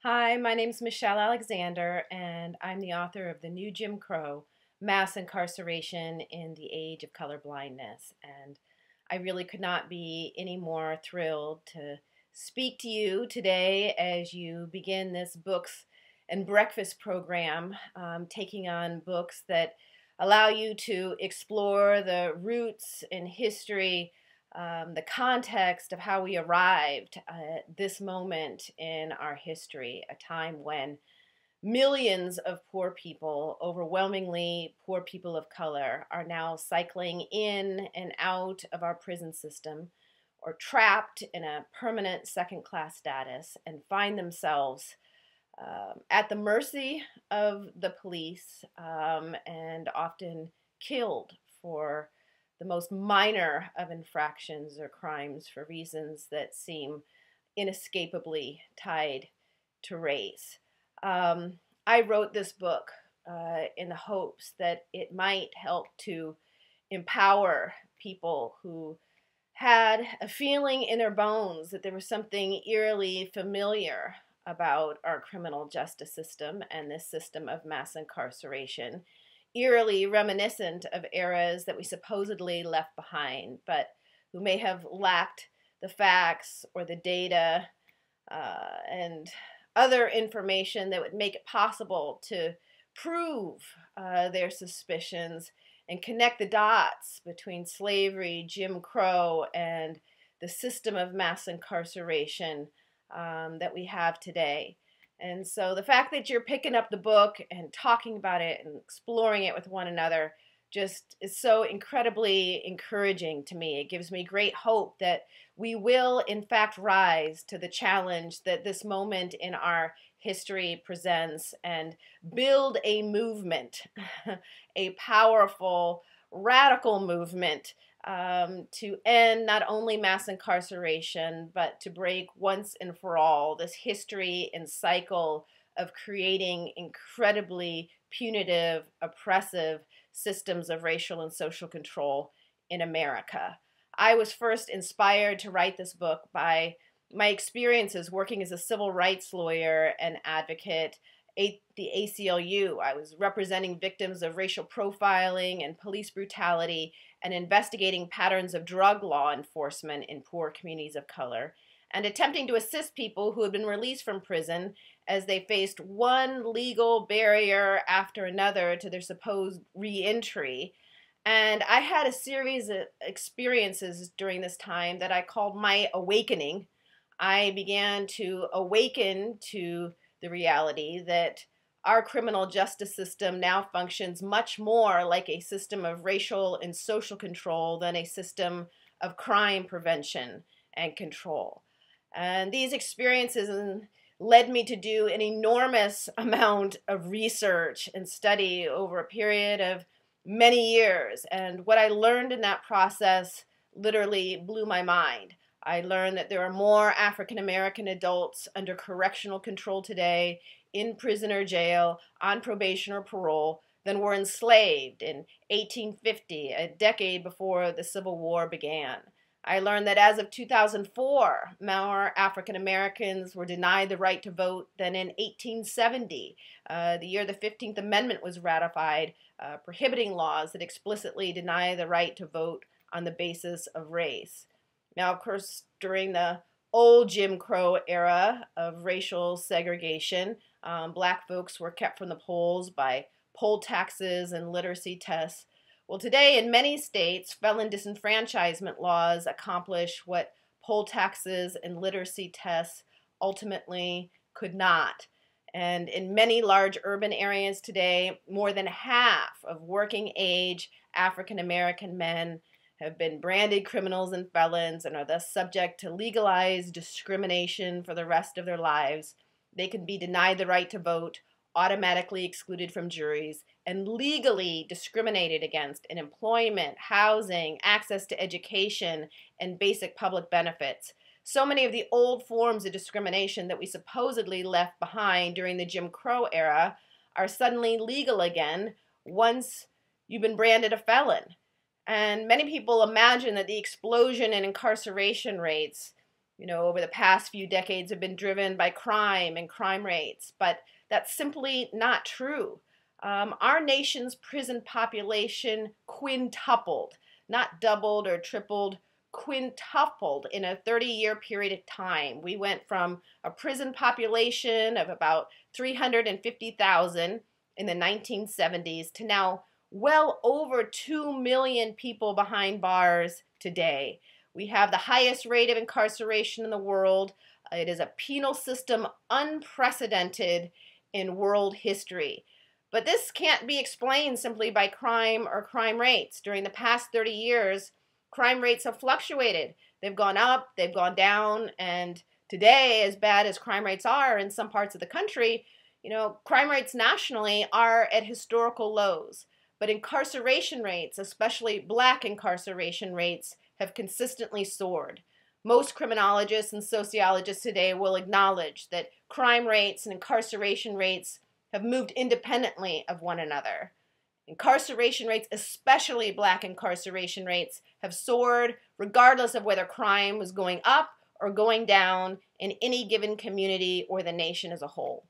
Hi, my name's Michelle Alexander, and I'm the author of The New Jim Crow: Mass Incarceration in the Age of Colorblindness. And I really could not be any more thrilled to speak to you today as you begin this books and breakfast program, taking on books that allow you to explore the roots and history, the context of how we arrived at this moment in our history, a time when millions of poor people, overwhelmingly poor people of color, are now cycling in and out of our prison system or trapped in a permanent second class status and find themselves at the mercy of the police, and often killed for the most minor of infractions or crimes for reasons that seem inescapably tied to race. I wrote this book in the hopes that it might help to empower people who had a feeling in their bones that there was something eerily familiar about our criminal justice system and this system of mass incarceration, eerily reminiscent of eras that we supposedly left behind, but who may have lacked the facts or the data and other information that would make it possible to prove their suspicions and connect the dots between slavery, Jim Crow, and the system of mass incarceration that we have today. And so the fact that you're picking up the book and talking about it and exploring it with one another just is so incredibly encouraging to me. It gives me great hope that we will, in fact, rise to the challenge that this moment in our history presents and build a movement, a powerful, radical movement to end not only mass incarceration, but to break once and for all this history and cycle of creating incredibly punitive, oppressive systems of racial and social control in America. I was first inspired to write this book by my experiences working as a civil rights lawyer and advocate at the ACLU. I was representing victims of racial profiling and police brutality and investigating patterns of drug law enforcement in poor communities of color, and attempting to assist people who had been released from prison as they faced one legal barrier after another to their supposed reentry. And I had a series of experiences during this time that I called my awakening. I began to awaken to the reality that our criminal justice system now functions much more like a system of racial and social control than a system of crime prevention and control. And these experiences led me to do an enormous amount of research and study over a period of many years. And what I learned in that process literally blew my mind. I learned that there are more African American adults under correctional control today, in prison or jail, on probation or parole, than were enslaved in 1850, a decade before the Civil War began. I learned that as of 2004, more African Americans were denied the right to vote than in 1870, the year the 15th Amendment was ratified, prohibiting laws that explicitly deny the right to vote on the basis of race. Now, of course, during the old Jim Crow era of racial segregation, black folks were kept from the polls by poll taxes and literacy tests. Well, today in many states, felon disenfranchisement laws accomplish what poll taxes and literacy tests ultimately could not. And in many large urban areas today, more than half of working age African American men have been branded criminals and felons and are thus subject to legalized discrimination for the rest of their lives. They can be denied the right to vote, automatically excluded from juries, and legally discriminated against in employment, housing, access to education, and basic public benefits. So many of the old forms of discrimination that we supposedly left behind during the Jim Crow era are suddenly legal again once you've been branded a felon. And many people imagine that the explosion in incarceration rates over the past few decades have been driven by crime and crime rates, but that's simply not true. Our nation's prison population quintupled, not doubled or tripled, quintupled in a 30-year period of time. We went from a prison population of about 350,000 in the 1970s to now well over 2 million people behind bars today. We have the highest rate of incarceration in the world. It is a penal system unprecedented in world history. But this can't be explained simply by crime or crime rates. During the past 30 years, crime rates have fluctuated. They've gone up, they've gone down, and today, as bad as crime rates are in some parts of the country, crime rates nationally are at historical lows. But incarceration rates, especially black incarceration rates, have consistently soared. Most criminologists and sociologists today will acknowledge that crime rates and incarceration rates have moved independently of one another. Incarceration rates, especially black incarceration rates, have soared regardless of whether crime was going up or going down in any given community or the nation as a whole.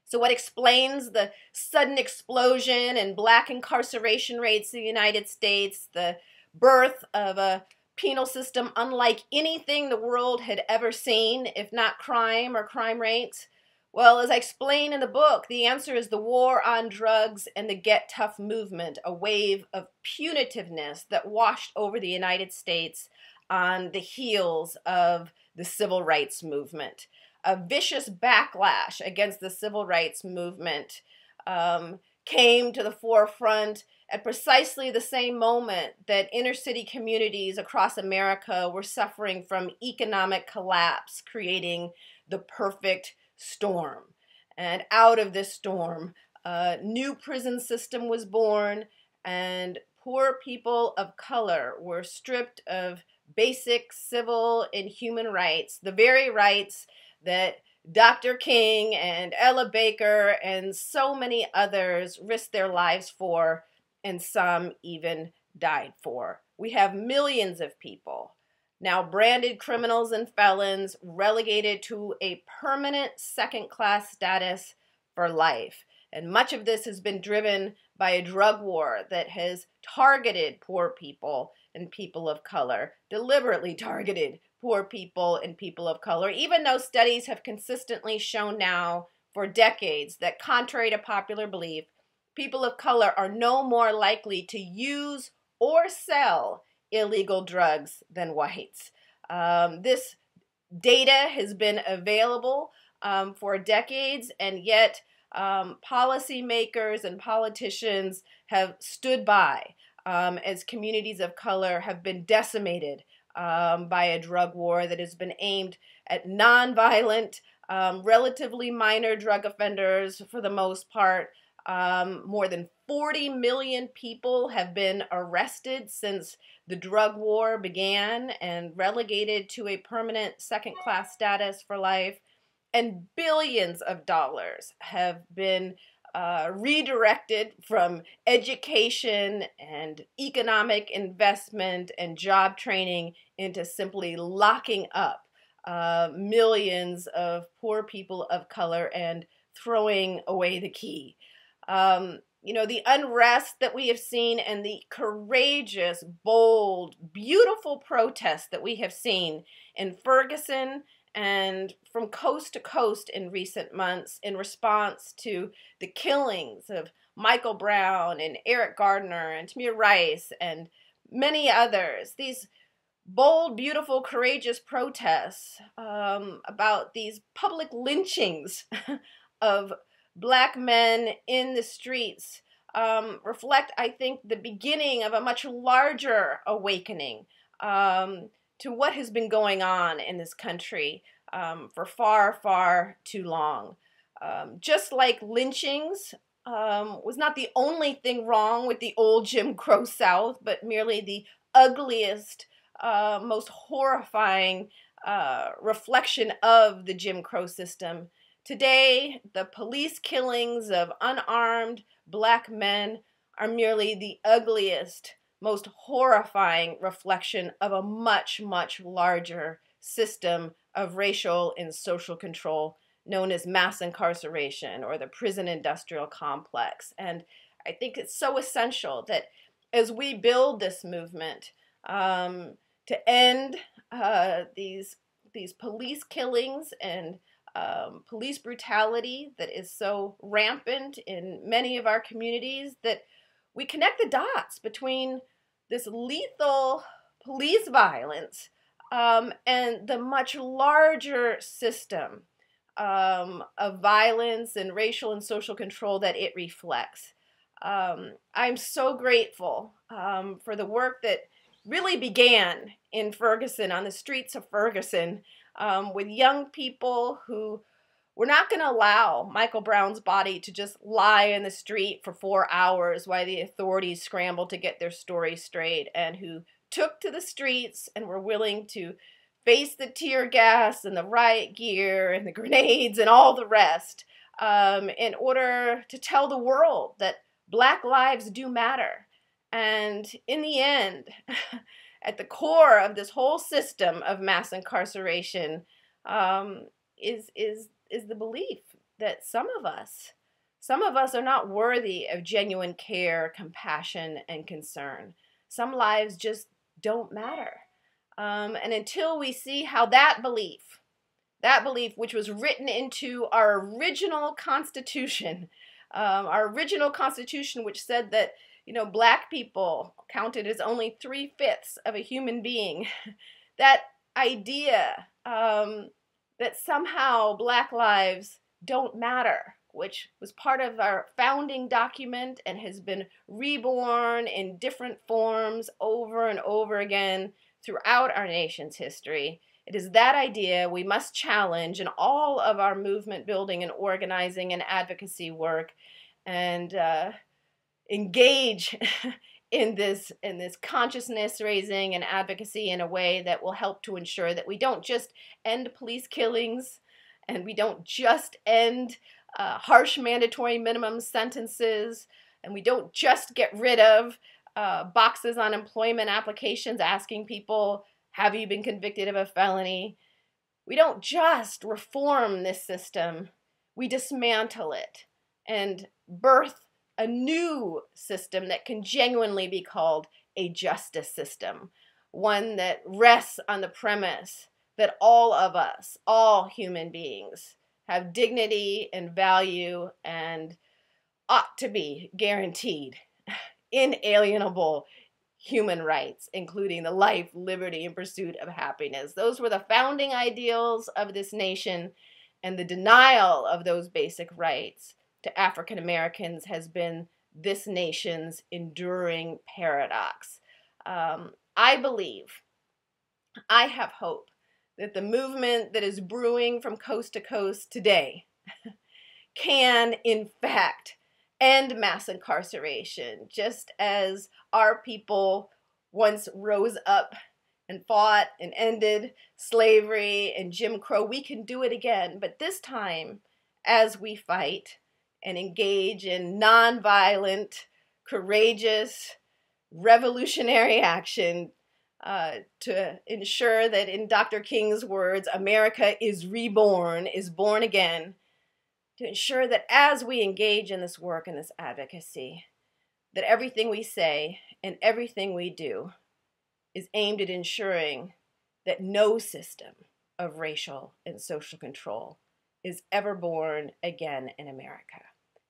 So what explains the sudden explosion in black incarceration rates in the United States, the birth of a penal system unlike anything the world had ever seen, if not crime or crime rates? Well, as I explain in the book, the answer is the war on drugs and the Get Tough movement, a wave of punitiveness that washed over the United States on the heels of the civil rights movement. A vicious backlash against the civil rights movement came to the forefront at precisely the same moment that inner city communities across America were suffering from economic collapse, creating the perfect storm. And out of this storm, a new prison system was born, and poor people of color were stripped of basic civil and human rights, the very rights that Dr. King and Ella Baker and so many others risked their lives for, and some even died for. We have millions of people, now branded criminals and felons, relegated to a permanent second-class status for life. And much of this has been driven by a drug war that has targeted poor people and people of color, deliberately targeted poor people and people of color, even though studies have consistently shown now for decades that, contrary to popular belief, people of color are no more likely to use or sell illegal drugs than whites. This data has been available for decades, and yet policymakers and politicians have stood by as communities of color have been decimated by a drug war that has been aimed at nonviolent, relatively minor drug offenders for the most part. More than 40 million people have been arrested since the drug war began and relegated to a permanent second-class status for life. And billions of dollars have been redirected from education and economic investment and job training into simply locking up millions of poor people of color and throwing away the key. The unrest that we have seen and the courageous, bold, beautiful protests that we have seen in Ferguson and from coast to coast in recent months in response to the killings of Michael Brown and Eric Gardner and Tamir Rice and many others. These bold, beautiful, courageous protests about these public lynchings of black men in the streets reflect, I think, the beginning of a much larger awakening to what has been going on in this country for far, far too long. Just like lynchings was not the only thing wrong with the old Jim Crow South, but merely the ugliest, most horrifying reflection of the Jim Crow system. Today, the police killings of unarmed black men are merely the ugliest, most horrifying reflection of a much, much larger system of racial and social control known as mass incarceration or the prison industrial complex. And I think it's so essential that as we build this movement to end these police killings and police brutality that is so rampant in many of our communities, that we connect the dots between this lethal police violence and the much larger system of violence and racial and social control that it reflects. I'm so grateful for the work that really began in Ferguson, on the streets of Ferguson, with young people who were not going to allow Michael Brown's body to just lie in the street for 4 hours while the authorities scrambled to get their story straight, and who took to the streets and were willing to face the tear gas and the riot gear and the grenades and all the rest in order to tell the world that Black lives do matter. And in the end, at the core of this whole system of mass incarceration is the belief that some of us are not worthy of genuine care, compassion, and concern. Some lives just don't matter. And until we see how that belief, which was written into our original Constitution, which said that, Black people counted as only 3/5 of a human being, that idea that somehow Black lives don't matter, which was part of our founding document and has been reborn in different forms over and over again throughout our nation's history. It is that idea we must challenge in all of our movement building and organizing and advocacy work, and engage in this consciousness raising and advocacy in a way that will help to ensure that we don't just end police killings, and we don't just end harsh mandatory minimum sentences, and we don't just get rid of boxes on employment applications asking people, have you been convicted of a felony? We don't just reform this system, we dismantle it and birth a new system that can genuinely be called a justice system, one that rests on the premise that all of us, all human beings, have dignity and value and ought to be guaranteed inalienable human rights, including the life, liberty, and pursuit of happiness. Those were the founding ideals of this nation, and the denial of those basic rights to African Americans has been this nation's enduring paradox. I believe, I have hope that the movement that is brewing from coast to coast today can, in fact, end mass incarceration, just as our people once rose up and fought and ended slavery and Jim Crow. We can do it again, but this time, as we fight and engage in nonviolent, courageous, revolutionary action to ensure that, in Dr. King's words, America is reborn, is born again, to ensure that as we engage in this work and this advocacy, that everything we say and everything we do is aimed at ensuring that no system of racial and social control is ever born again in America.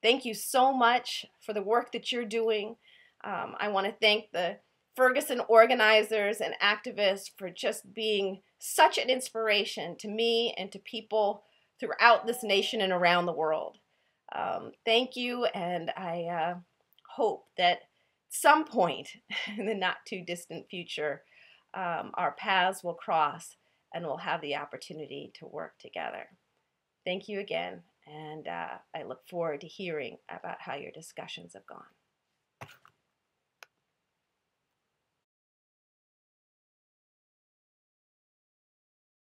Thank you so much for the work that you're doing. I want to thank the Ferguson organizers and activists for just being such an inspiration to me and to people throughout this nation and around the world. Thank you, and I hope that at some point in the not too distant future, our paths will cross and we'll have the opportunity to work together. Thank you again, and I look forward to hearing about how your discussions have gone.